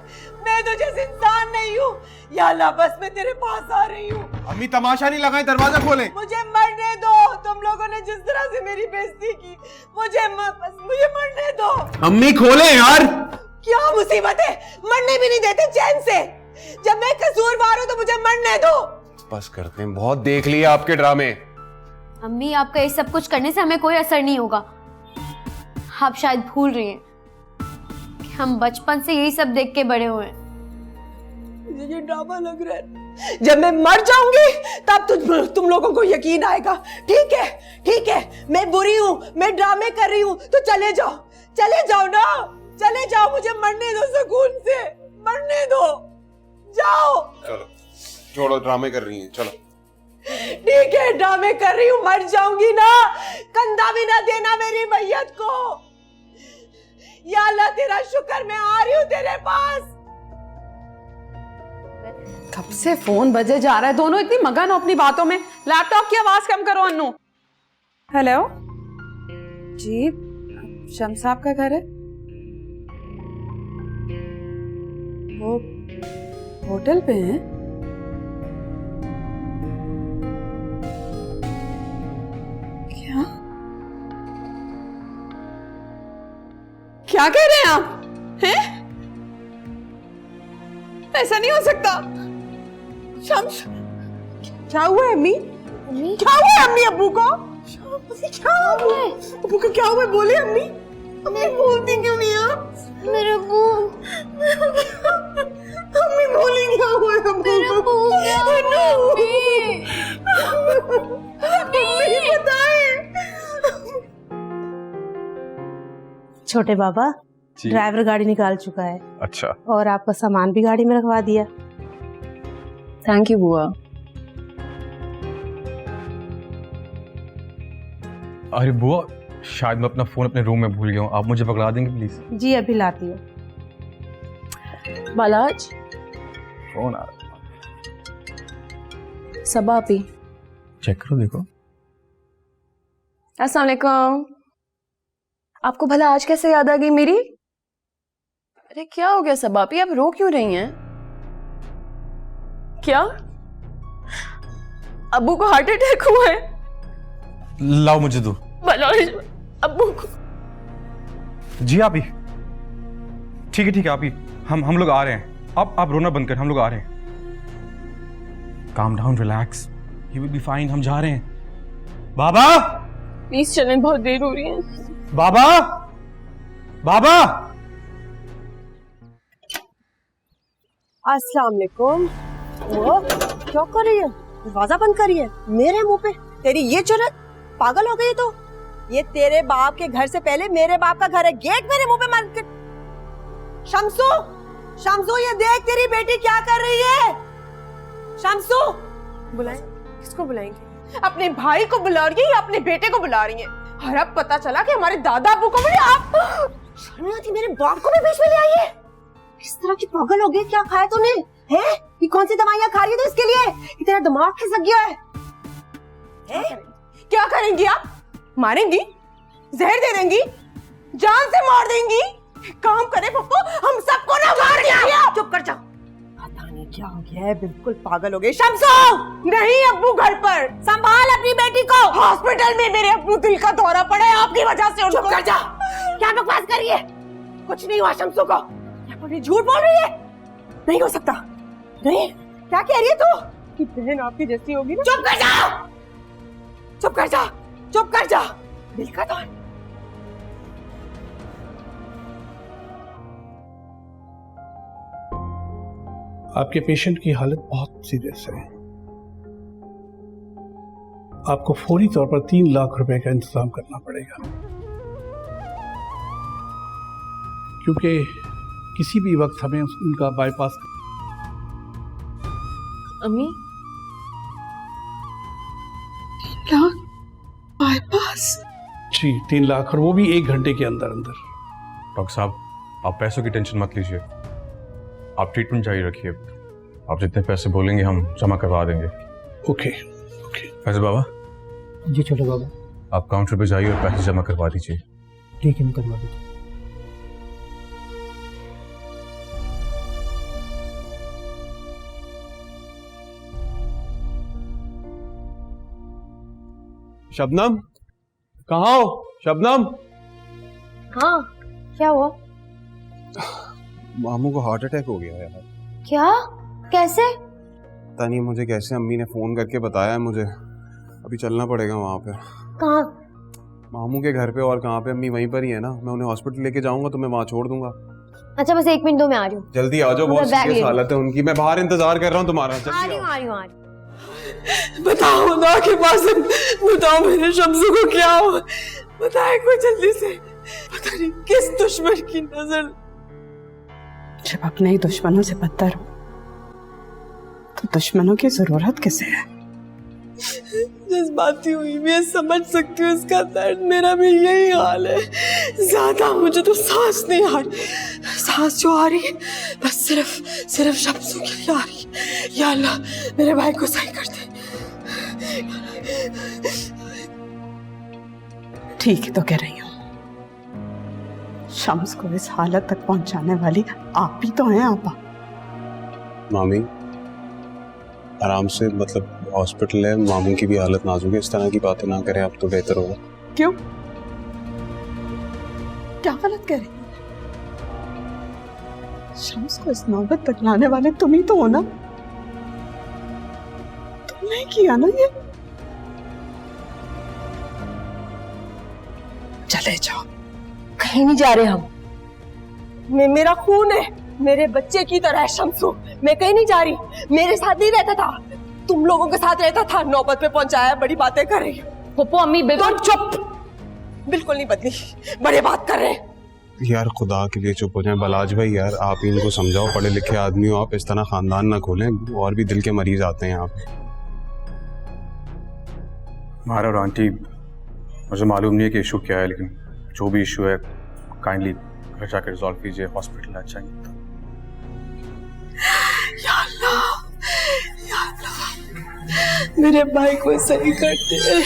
मैं तो जैसे इंसान नहीं हूँ। या अल्लाह, बस मैं तेरे पास आ रही हूँ। अम्मी तमाशा नहीं लगाए, दरवाजा खोले। मुझे मरने दो। तुम लोगों ने जिस तरह से मेरी बेइज्जती की, मुझे मरने दो। अम्मी खोले यार। क्या मुसीबत है, मरने भी नहीं देते चैन से। जब मैं कसूरवार हूँ तो मुझे मरने दो। बस करते हैं, बहुत देख लिया आपके ड्रामे। अम्मी, आपका ये सब कुछ करने से हमें कोई असर नहीं होगा। आप शायद भूल रही हैं कि हम बचपन से यही सब देख के बड़े हुए हैं। मुझे ये ड्रामा लग रहा है। जब मैं मर जाऊंगी तब तुम लोगों को यकीन आएगा। ठीक है, मैं बुरी हूँ, मैं ड्रामे कर रही हूँ, तो चले जाओ ना, चले जाओ। मुझे मरने दो सुकून से, मरने दो। जाओ। चलो छोड़ो, ड्रामे कर रही हैं, चलो। ठीक है, ड्रामे कर रही हूँ, मर जाऊंगी ना, कंधा भी ना देना मेरी मैयत को। या अल्लाह, तेरा शुक्र, मैं आ रही हूँ तेरे पास। कब से फोन बजे जा रहा है, दोनों इतनी मगन हो अपनी बातों में। लैपटॉप की आवाज कम करो अन्नू। हेलो जी, शम्स साहब का घर है? वो होटल पे हैं? क्या कह रहे हैं आप? हैं? ऐसा नहीं हो सकता। शम्स, क्या हुआ है अम्मी? क्या हुआ है अम्मी? अब्बू को क्या हुआ है? अब्बू को क्या हुआ है? बोले अम्मी। अम्मी बोलती क्यों नहीं आप? मेरे अब्बू, अम्मी बोली क्या हुआ है अब्बू को? अम्मी बताए। छोटे बाबा, ड्राइवर गाड़ी निकाल चुका है। अच्छा। और आपका सामान भी गाड़ी में रखवा दिया। थैंक यू बुआ। अरे बुआ, शायद मैं अपना फोन अपने रूम में भूल गया हूँ, आप मुझे पकड़ा देंगे प्लीज? जी अभी लाती हूँ। बालाज, फोन आ रहा। सबा पी चेक करो, देखो। अस्सलाम वालेकुम। आपको भला आज कैसे याद आ गई मेरी? अरे क्या हो गया सबा, आप रो क्यों रही हैं? क्या अब्बू को हार्ट अटैक हुआ है? लाओ मुझे दो। अब्बू को। जी आप ही ठीक है आप ही, हम लोग आ रहे हैं। आप रोना बंद कर, हम लोग आ रहे हैं। Calm down, relax, he will be fine. हम जा रहे हैं। बाबा प्लीज चलें, बहुत देर हो रही है। बाबा बाबा। अस्सलाम वालेकुम। वो क्या कर रही है? दरवाजा बंद करी है मेरे मुंह पे। तेरी ये जुर्रत, पागल हो गई तो? ये तेरे बाप के घर से पहले मेरे बाप का घर है, गेट मेरे मुंह पे बंद कर। शम्सू, शम्सू ये देख तेरी बेटी क्या कर रही है। शम्सू, बुलाएं? किसको बुलाएंगे? अपने भाई को बुला रही है या अपने बेटे को बुला रही है? और अब पता चला कि हमारे दादा अब्बू को भी आप शर्म नहीं आती? मेरे बाप को भी बीच में ले आई है। किस तरह की पागल हो गई? क्या खाया तूने? हैं? ये कौन सी दवाइयां खा रही है तू इसके लिए? कि तेरा दिमाग खिसक गया है? क्या करेंगी आप? मारेंगी? जहर दे देंगी? जान से मार देंगी? काम करे पप्पू, हम सबको ना मार दिया। चुप कर जाओ। पता नहीं क्या हो गया है, बिल्कुल पागल हो गई। शम्सू, नहीं अब्बू घर पर। संभाल अपनी बेटी को। हॉस्पिटल में मेरे अब्बू दिल का दौरा पड़ा है आपकी वजह से। चुप कर जा। क्या बकवास कर रही है? कुछ नहीं हुआ शम्सू को। ये झूठ बोल रही है। नहीं हो सकता। नहीं, क्या कह रही है तू? कि बहन आपकी जैसी होगी ना। चुप कर जा, चुप कर जा, चुप कर जा। दिल का दौरा। आपके पेशेंट की हालत बहुत सीरियस है। आपको फौरी तौर पर 3 लाख रुपए का इंतजाम करना पड़ेगा, क्योंकि किसी भी वक्त हमें उनका बाईपास। अम्मी, बाईपास? जी 3 लाख, और वो भी 1 घंटे के अंदर अंदर। डॉक्टर साहब, आप पैसों की टेंशन मत लीजिए, आप ट्रीटमेंट जारी रखिए। आप जितने पैसे बोलेंगे हम जमा करवा देंगे। ओके। फैजल बाबा। जी छोटे बाबा। आप काउंटर पे जाइए और पैसे जमा करवा दीजिए। ठीक है, मैं करवा दीजिए। शबनम, कहाँ हो? शबनम। हाँ, क्या हुआ? मामू को हार्ट अटैक हो गया है यार। क्या? कैसे? पता नहीं मुझे कैसे, अम्मी ने फोन करके बताया है मुझे। अभी चलना पड़ेगा वहाँ पे। कहाँ? मामू के घर पे। और कहाँ पे? अम्मी वहीं पर ही है ना। मैं उन्हें हॉस्पिटल लेके जाऊंगा तो मैं वहाँ छोड़ दूंगा। अच्छा बस 1 मिनट दो, मैं आ रही हूँ। जल्दी आ जाओ, बहुत सीरियस हालत है उनकी। मैं बाहर इंतजार कर रहा हूँ तुम्हारा। आ रही हूँ। बताओ ना के पास, बताओ मेरे शम्सू को क्या हुआ? बताए कोई जल्दी से। पता नहीं किस दुश्मन की नजर। जब अपने ही दुश्मनों से बदतर हो तो दुश्मनों की जरूरत किसे है? जज्बाती हुई मैं समझ सकती हूँ इसका दर्द, मेरा भी यही हाल है। ज्यादा मुझे तो सांस नहीं आ रही। सांस जो आ रही है बस सिर्फ शम्सू के लिए आ रही है। या अल्लाह मेरे भाई को सही कर दे। ठीक ही तो कह रही हूँ। शम्स को इस हालत तक पहुंचाने वाली आप ही तो हैं आपा। मामी आराम से, मतलब हॉस्पिटल है, मामू की भी हालत नाजुक है। इस तरह की बातें ना करें आप तो बेहतर होगा। क्यों? क्या गलत कह रही? शम्स को इस नौबत तक लाने वाले तुम ही तो हो ना? तुमने किया ना ये? चले जाओ। कहीं नहीं जा रहे हम। मेरा खून है, मेरे बच्चे की तरह है शम्सू। मैं कहीं नहीं जा रही। मेरे साथ नहीं रहता था, तुम लोगों के साथ रहता था। नौबत पे पहुंचाया, बड़ी बातें कर रही हो। पप्पू अम्मी बिल्कुल चुप। बिल्कुल नहीं बदली, बड़े बात कर रहे हैं। यार खुदा के लिए चुप हो जाए। बलाज भाई यार आप ही इनको समझाओ, पढ़े लिखे आदमी हो आप, इस तरह खानदान ना खोलें। और भी दिल के मरीज आते हैं यहाँ पे। मारा और आंटी, मुझे मालूम नहीं है कि इशू क्या है, लेकिन जो भी इशू है काइंडली घर जाकर रिजॉल्व कीजिए। हॉस्पिटल अच्छा ही था। या अल्लाह मेरे भाई को सही करते हैं।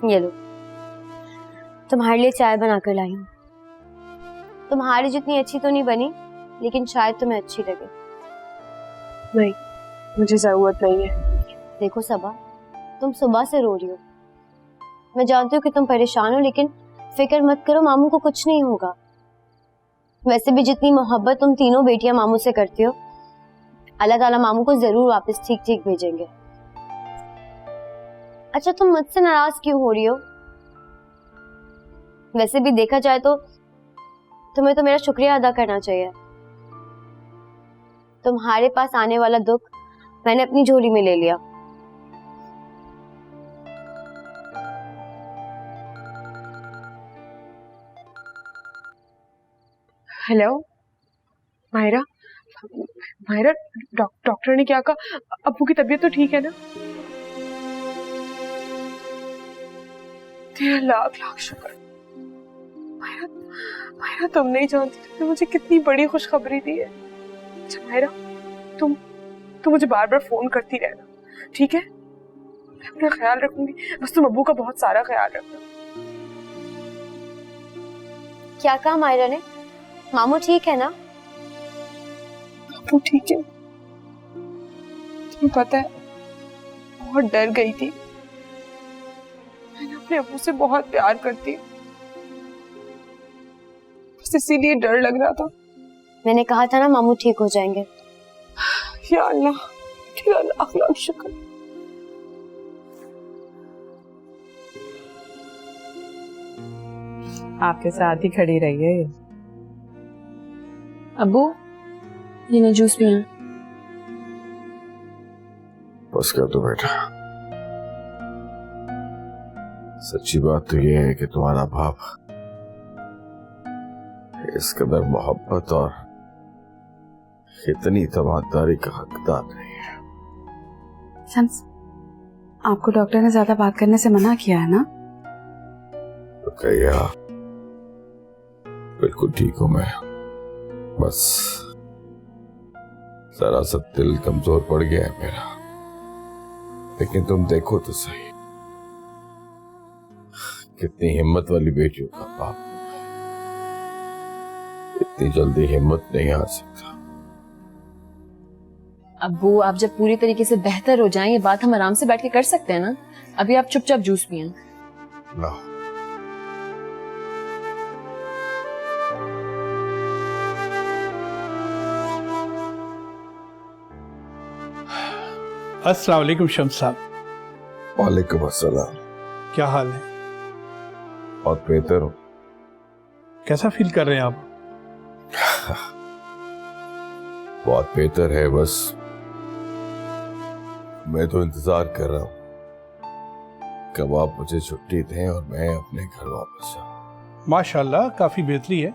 ये लो, तुम्हारे लिए चाय बना कर लाई हूँ। तुम्हारी जितनी अच्छी तो नहीं बनी, लेकिन शायद तुम्हें अच्छी लगे। नहीं, मुझे जरूरत नहीं है। देखो सबा, तुम सुबह से रो रही हो। मैं जानती हूँ कि तुम परेशान हो, लेकिन फिक्र मत करो, मामू को कुछ नहीं होगा। वैसे भी जितनी मोहब्बत तुम तीनों बेटियां मामू से करती हो, अल्लाह ताला मामू को जरूर वापस ठीक ठीक भेजेंगे। अच्छा, तुम मुझसे नाराज क्यों हो रही हो? वैसे भी देखा जाए तो तुम्हें तो मेरा शुक्रिया अदा करना चाहिए। तुम्हारे पास आने वाला दुख मैंने अपनी झोली में ले लिया। हेलो मायरा, मायरा डॉक्टर ने क्या कहा? अब्बू की तबीयत तो ठीक है ना? तेरा लाख लाख शुक्र। मायरा, मायरा तुम नहीं जानती तुमने मुझे कितनी बड़ी खुशखबरी दी है। अच्छा मायरा, तुम मुझे बार बार फोन करती रहना, ठीक है? मैं अपना ख्याल रखूंगी, बस तुम अब्बू का बहुत सारा ख्याल रखना। क्या कहा मायरा ने? मामू ठीक है ना? अब्बू ठीक है। तुम्हें पता है, बहुत डर गई थी। मैंने अपने अब्बू से बहुत प्यार करती हूँ, बस इसीलिए डर लग रहा था। मैंने कहा था ना मामू ठीक हो जाएंगे। या अल्लाह, तेरा लाख लाख शुक्र। आपके साथ ही खड़ी रही है। अब्बू, ये ना जूस पिया। बस कर दो बेटा। सच्ची बात तो ये है कि तुम्हारा बाप इस कदर मोहब्बत और इतनी तबादारी का हकदार नहीं है। शम्स, आपको डॉक्टर ने ज्यादा बात करने से मना किया है ना? तो कहिया बिल्कुल ठीक हूं मैं, बस जरा सा दिल कमजोर पड़ गया है मेरा। लेकिन तुम देखो तो सही, कितनी हिम्मत वाली बेटियों का बाप। इतनी जल्दी हिम्मत नहीं आ सकता। अब्बू, आप जब पूरी तरीके से बेहतर हो जाएं, ये बात हम आराम से बैठ के कर सकते हैं ना। अभी आप चुपचाप जूस पिएं। ला। अस्सलाम वालेकुम शम्स साहब। वालेकुम अस्सलाम। क्या हाल है? बहुत बेहतर हो। कैसा फील कर रहे हैं आप? बहुत बेहतर है, बस मैं तो इंतजार कर रहा हूँ कब आप मुझे छुट्टी दें और मैं अपने घर वापस जाऊँ। माशाल्लाह, काफी बेहतरी है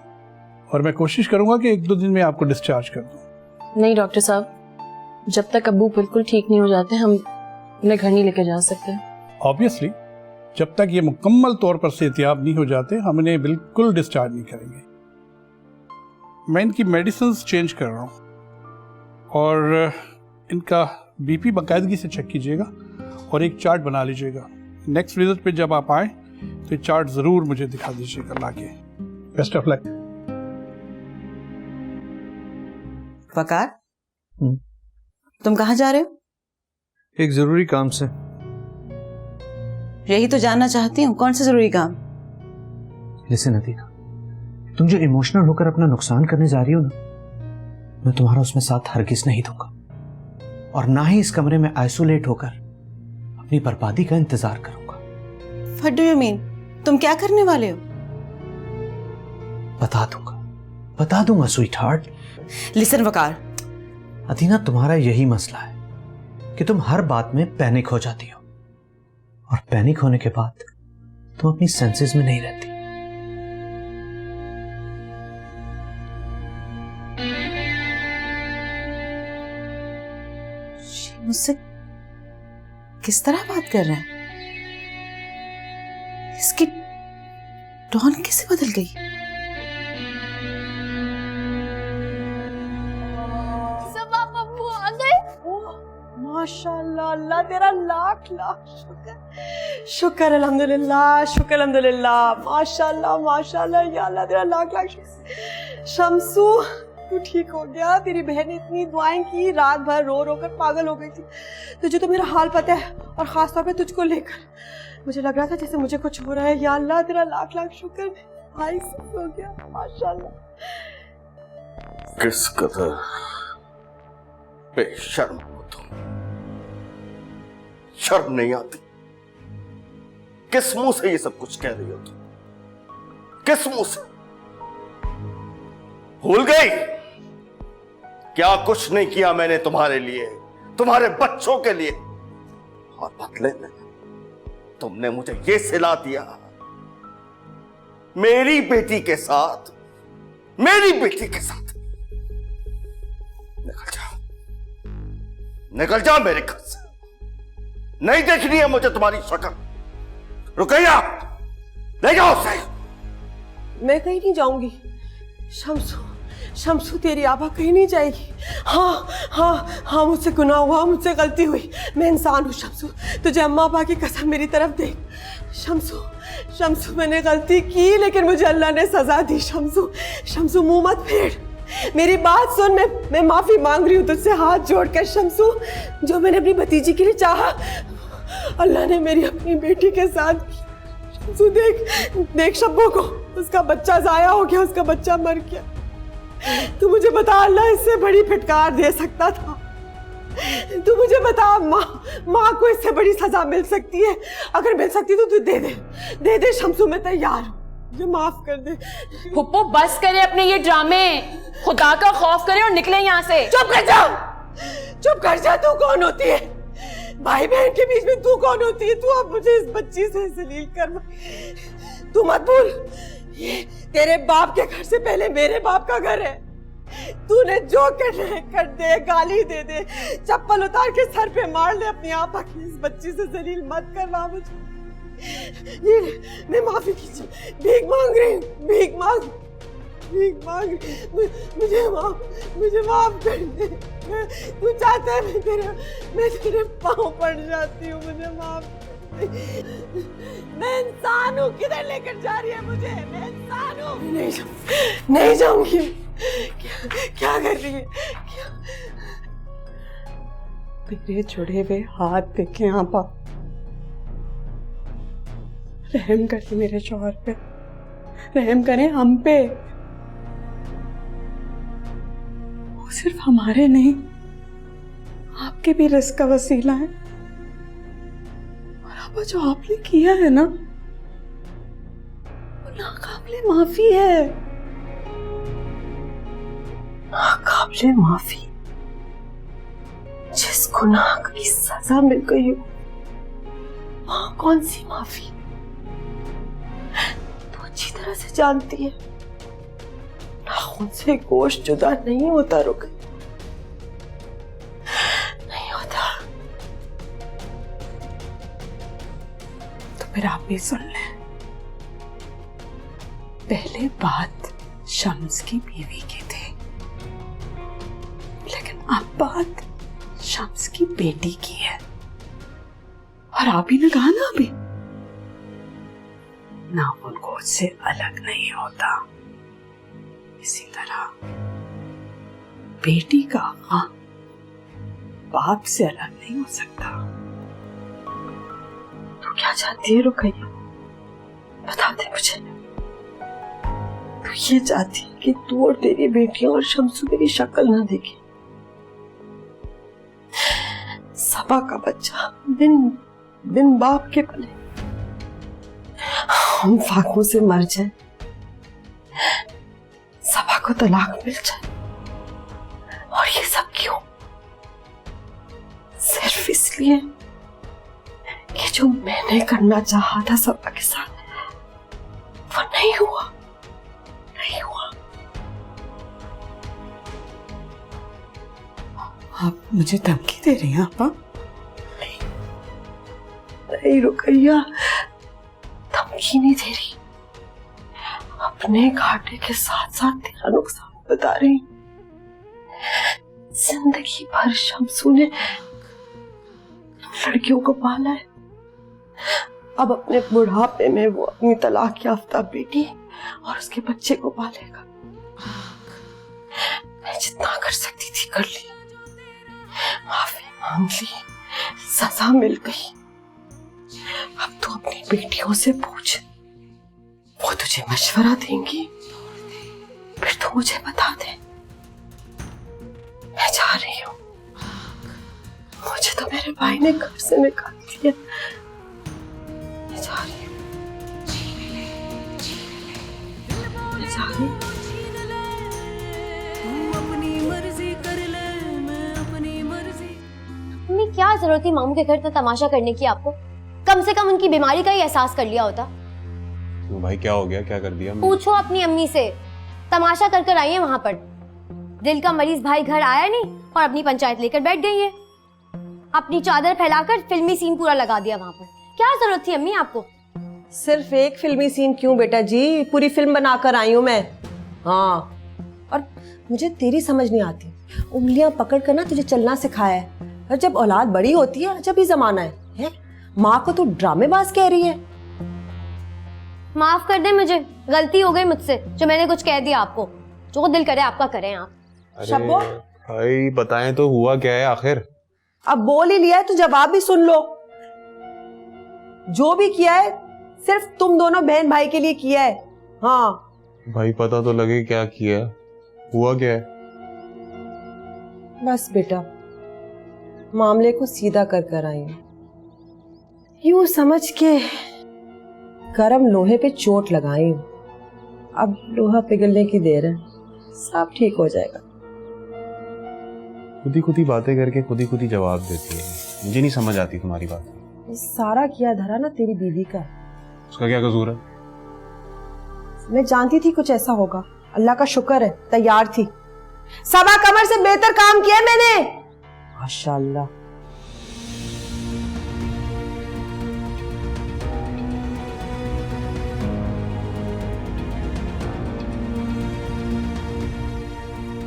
और मैं कोशिश करूंगा कि 1-2 दिन में आपको डिस्चार्ज कर दूं। नहीं डॉक्टर साहब, जब तक अब्बू बिल्कुल ठीक नहीं हो जाते हम उन्हें घर नहीं लेके जा सकते। ऑब्वियसली, जब तक ये मुकम्मल तौर पर सेहतियाब नहीं हो जाते हम इन्हें बिल्कुल डिस्चार्ज नहीं करेंगे। मैं इनकी मेडिसिन चेंज कर रहा हूँ और इनका बीपी बाकायदगी से चेक कीजिएगा और एक चार्ट बना लीजिएगा। नेक्स्ट विजिट पे जब आप आए तो चार्ट जरूर मुझे दिखा दीजिएगा लाके। Best of luck. वकार, तुम कहाँ जा रहे हो? एक जरूरी काम से। यही तो जानना चाहती हूँ, कौन सा जरूरी काम? लिसन अदीना, तुम जो इमोशनल होकर अपना नुकसान करने जा रही हो ना, मैं तुम्हारा उसमें साथ हरगिज नहीं दूंगा और ना ही इस कमरे में आइसोलेट होकर अपनी बर्बादी का इंतजार करूंगा। What do you mean? तुम क्या करने वाले हो? बता दूंगा स्वीट हार्ट। लिसन वकार, अदीना, तुम्हारा यही मसला है कि तुम हर बात में पैनिक हो जाती हो और पैनिक होने के बाद तुम अपनी सेंसेस में नहीं रहती। मुझसे किस तरह बात कर रहे हैं? इसकी टोन कैसे बदल गई? सब आप अब्बू आ गए? माशाल्लाह, अल्लाह तेरा लाख लाख शुक्र। शुक्र अल्हम्दुलिल्लाह, शुक्र अल्हम्दुलिल्लाह, माशाल्लाह माशाल्लाह, या अल्लाह तेरा लाख लाख शुक्र। शम्सू तू ठीक हो गया। तेरी बहन ने इतनी दुआएं की, रात भर रो रो कर पागल हो गई थी। तुझे तो मेरा हाल पता है, और खास तौर पे तुझको लेकर मुझे लग रहा था जैसे मुझे कुछ हो रहा है। या अल्लाह तेरा लाख लाख शुक्र, भाई सब हो गया माशाल्लाह। किस कदर बेशर्म हो तुम, शर्म नहीं आती? किस मुंह से ये सब कुछ कह रही हो तुम? किस मुंह से? भूल गई क्या कुछ नहीं किया मैंने तुम्हारे लिए, तुम्हारे बच्चों के लिए? और बदले में तुमने मुझे ये सिला दिया, मेरी बेटी के साथ, मेरी बेटी के साथ। निकल जाओ, निकल जाओ मेरे घर से। नहीं देखनी है मुझे तुम्हारी शक्ल। रुकैया, ले जाओ उसे। मैं कहीं नहीं जाऊंगी शम्सू, शम्सू तेरी आभा कहीं नहीं जाएगी। हाँ हाँ हाँ, मुझसे गुनाह हुआ, मुझसे गलती हुई, मैं इंसान हूँ शम्सू। तुझे अम्मा पापा की कसम मेरी तरफ देख शम्सू। शम्सू मैंने गलती की, लेकिन मुझे अल्लाह ने सजा दी शम्सू। शम्सू मुंह मत फेर, मेरी बात सुन। मैं माफी मांग रही हूँ तुझसे हाथ जोड़कर शम्सू। जो मैंने अपनी भतीजी के लिए चाहा, अल्लाह ने मेरी अपनी बेटी के साथ की। शम्सू देख देख शब्बो को, उसका बच्चा जाया हो गया, उसका बच्चा मर गया। तू मुझे बता, अल्लाह इससे बड़ी फिटकार दे सकता था। तू मुझे बता, माँ को इससे बड़ी सजा मिल सकती है? अगर मिल सकती तो तू दे दे शम्सू, मैं तैयार हूँ, मुझे माफ कर दे। फुप्पो बस करे अपने ये ड्रामे, खुदा का खौफ करे और निकले यहाँ से। चुप कर जा, चुप कर जा। तू कौन होती है? भाई बहन के बीच में तू कौन होती है? तू अब मुझे इस बच्ची से जलील कर। तू मत भूल, ये तेरे बाप के घर से पहले मेरे बाप का घर है। तूने जो करना है कर दे, गाली दे दे, चप्पल उतार के सर पे मार ले अपनी आपा की। इस बच्ची से जलील मत करवा मुझे। ये मैं माफी कीजिए, भीख मांग रही हूँ, भीख मांग मुझे माफ कर दे। तू चाहता है मैं तेरे पाँव पड़ जाती हूँ, मुझे माफ। मैं इंसान हूँ, किधर लेकर जा रही है मुझे? मैं इंसान हूँ, नहीं जाऊंगी। क्या कर रही है? मेरे जुड़े हुए हाथ देखे आपा, रहम करें मेरे शौहर पे, रहम करें हम पे। वो सिर्फ हमारे नहीं, आपके भी रिस्क का वसीला है। और अब जो आपने किया है ना, वो नाकाबिले माफी है, नाकाबिले माफी। जिस गुनाह की सजा मिल गई हो, वहां कौन सी माफी? तो अच्छी तरह से जानती है, नाखून से गोश्त जुदा नहीं होता रुक, नहीं होता। तो फिर आप भी सुन लें, पहले बात शम्स की बीवी की थी, लेकिन अब बात शम्स की बेटी की है। और आप ही ने कहा ना अभी, नाखून गोश्त से अलग नहीं होता, इसी तरह बेटी का आका बाप से अलग नहीं हो सकता। तो क्या चाहती है रुकैया? बता दे मुझे। तो ये चाहती है कि तू और तेरी बेटियां और शम्सू मेरी शक्ल ना देखे, सबा का बच्चा बिन बाप के पले, हम फाकों से मर जाए, सबा को तलाक मिल जाए। और ये सब क्यों? सिर्फ इसलिए कि जो मैंने करना चाहा था सबा के साथ, वो नहीं हुआ। आप मुझे धमकी दे रही हैं आपा? नहीं रुकैया, धमकी नहीं दे रही, अपने घाटे के साथ साथ तेरा नुकसान बता रही। जिंदगी भर शम्सू ने लड़कियों को पाला है, अब अपने बुढ़ापे में वो अपनी तलाक याफ्ता बेटी और उसके बच्चे को पालेगा। मैं जितना कर सकती थी कर ली, माफी मांग ली, सजा मिल गई। अब तू अपनी बेटियों से पूछ, वो तुझे मशवरा देंगी, फिर तू मुझे बता दे। मैं जा रही हूँ, मुझे तो मेरे भाई ने घर से निकाल दिया। मैं जा रही हूँ, मैं जा रही हूँ। मम्मी क्या जरूरत थी मामू के घर तो तमाशा करने की आपको? कम से कम उनकी बीमारी का ही एहसास कर लिया होता। तो भाई क्या हो गया, क्या कर दिया? पूछो अपनी अम्मी से, तमाशा कर कर आई है वहां पर। दिल का मरीज भाई घर आया नहीं और अपनी पंचायत लेकर बैठ गई है। अपनी चादर फैलाकर फिल्मी सीन पूरा लगा दिया वहां पर। क्या जरूरत थी अम्मी आपको? सिर्फ एक फिल्मी सीन क्यों बेटा जी, पूरी फिल्म बनाकर आई हूं मैं। हाँ, और मुझे तेरी समझ नहीं आती, उंगलियां पकड़ कर ना तुझे चलना सिखाया है, और जब औलाद बड़ी होती है अजब ही जमाना है? माँ को तू ड्रामेबाज कह रही है। माफ कर दे मुझे, गलती हो गई मुझसे जो मैंने कुछ कह दिया आपको। जो दिल करे आपका करें आप। शब्बो भाई बताएं तो हुआ क्या है आखिर? अब बोल ही लिया है तो जवाब भी सुन लो। जो भी किया है सिर्फ तुम दोनों बहन भाई के लिए किया है। हाँ भाई पता तो लगे क्या किया, हुआ क्या है? बस बेटा, मामले को सीधा कर कर आई हूं। यूं समझ के गरम लोहे पे चोट लगाई हूं। अब लोहा पिघलने की देर है, सब ठीक हो जाएगा। खुद ही बातें करके खुद ही जवाब देती है। मुझे नहीं समझ आती तुम्हारी बात। ये सारा किया धरा ना तेरी बीवी का। उसका क्या कसूर है? मैं जानती थी कुछ ऐसा होगा, अल्लाह का शुक्र है तैयार थी। सबा कमर से बेहतर काम किया मैंने, माशाअल्लाह।